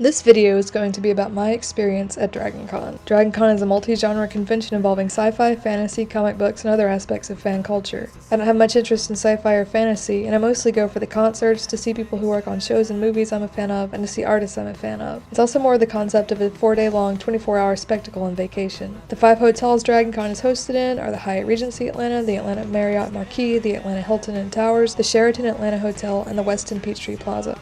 This video is going to be about my experience at DragonCon. DragonCon is a multi-genre convention involving sci-fi, fantasy, comic books, and other aspects of fan culture. I don't have much interest in sci-fi or fantasy, and I mostly go for the concerts, to see people who work on shows and movies I'm a fan of, and to see artists I'm a fan of. It's also more the concept of a 4-day-long, 24-hour spectacle and vacation. The 5 hotels DragonCon is hosted in are the Hyatt Regency Atlanta, the Atlanta Marriott Marquis, the Atlanta Hilton and Towers, the Sheraton Atlanta Hotel, and the Westin Peachtree Plaza.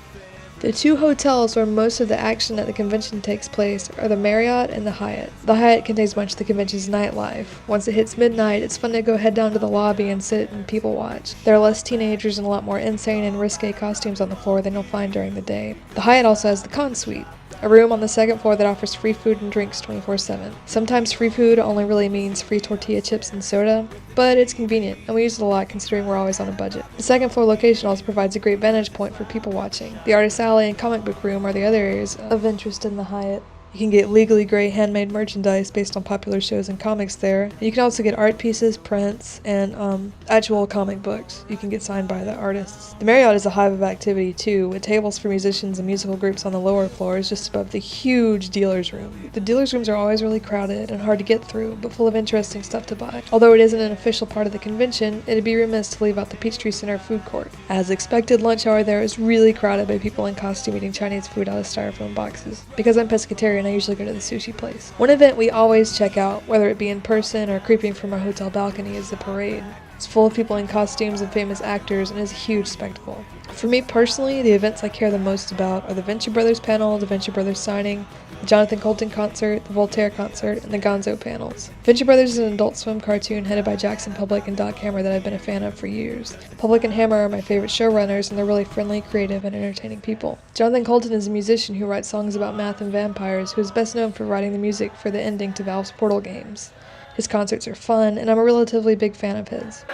The 2 hotels where most of the action at the convention takes place are the Marriott and the Hyatt. The Hyatt contains much of the convention's nightlife. Once it hits midnight, it's fun to go head down to the lobby and sit and people watch. There are less teenagers and a lot more insane and risque costumes on the floor than you'll find during the day. The Hyatt also has the Con Suite, a room on the 2nd floor that offers free food and drinks 24/7. Sometimes free food only really means free tortilla chips and soda, but it's convenient, and we use it a lot considering we're always on a budget. The 2nd floor location also provides a great vantage point for people watching. The Artist Alley and comic book room are the other areas of interest in the Hyatt. You can get legally gray handmade merchandise based on popular shows and comics there. And you can also get art pieces, prints, and actual comic books you can get signed by the artists. The Marriott is a hive of activity too, with tables for musicians and musical groups on the lower floors just above the huge dealer's room. The dealer's rooms are always really crowded and hard to get through, but full of interesting stuff to buy. Although it isn't an official part of the convention, it'd be remiss to leave out the Peachtree Center food court. As expected, lunch hour there is really crowded by people in costume eating Chinese food out of styrofoam boxes. Because I'm pescatarian, I usually go to the sushi place. One event we always check out, whether it be in person or creeping from our hotel balcony, is the parade. It's full of people in costumes and famous actors and is a huge spectacle. For me personally, the events I care the most about are the Venture Brothers panel, the Venture Brothers signing, the Jonathan Colton concert, the Voltaire concert, and the Gonzo panels. Venture Brothers is an Adult Swim cartoon headed by Jackson Public and Doc Hammer that I've been a fan of for years. Public and Hammer are my favorite showrunners, and they're really friendly, creative, and entertaining people. Jonathan Colton is a musician who writes songs about math and vampires, who is best known for writing the music for the ending to Valve's Portal games. His concerts are fun, and I'm a relatively big fan of his.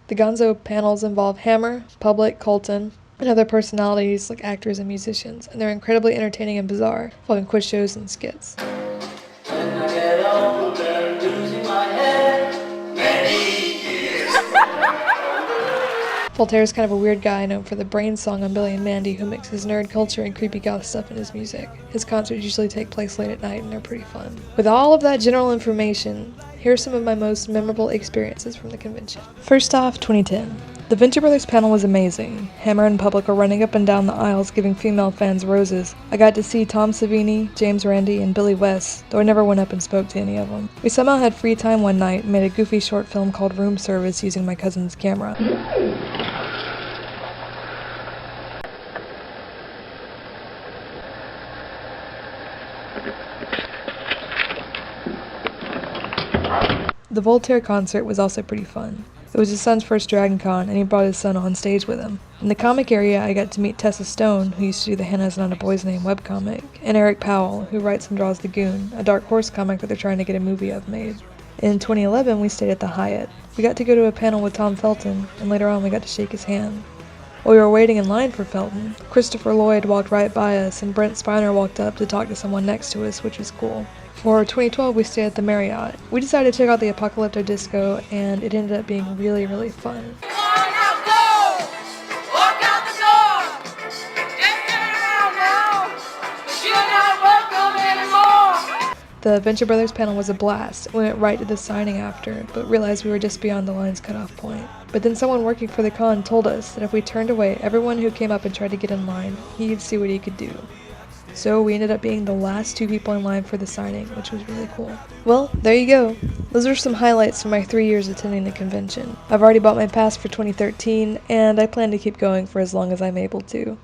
The Gonzo panels involve Hammer, Public, Colton, and other personalities like actors and musicians, and they're incredibly entertaining and bizarre, involving quiz shows and skits. Voltaire is kind of a weird guy known for the Brain song on Billy and Mandy, who mixes nerd culture and creepy goth stuff in his music. His concerts usually take place late at night and they're pretty fun. With all of that general information, here are some of my most memorable experiences from the convention. First off, 2010. The Venture Brothers panel was amazing. Hammer and Public were running up and down the aisles giving female fans roses. I got to see Tom Savini, James Randi, and Billy West, though I never went up and spoke to any of them. We somehow had free time one night and made a goofy short film called Room Service using my cousin's camera. The Voltaire concert was also pretty fun. It was his son's first DragonCon, and he brought his son on stage with him. In the comic area, I got to meet Tessa Stone, who used to do the Hannah's Not a Boy's Name webcomic, and Eric Powell, who writes and draws The Goon, a Dark Horse comic that they're trying to get a movie of made. In 2011, we stayed at the Hyatt. We got to go to a panel with Tom Felton, and later on we got to shake his hand. While we were waiting in line for Felton, Christopher Lloyd walked right by us, and Brent Spiner walked up to talk to someone next to us, which was cool. For 2012, we stayed at the Marriott. We decided to check out the Apocalypto Disco, and it ended up being really, really fun. The Venture Brothers panel was a blast. We went right to the signing after, but realized we were just beyond the line's cutoff point. But then someone working for the con told us that if we turned away everyone who came up and tried to get in line, he'd see what he could do. So we ended up being the last 2 people in line for the signing, which was really cool. Well, there you go. Those are some highlights from my 3 years attending the convention. I've already bought my pass for 2013, and I plan to keep going for as long as I'm able to.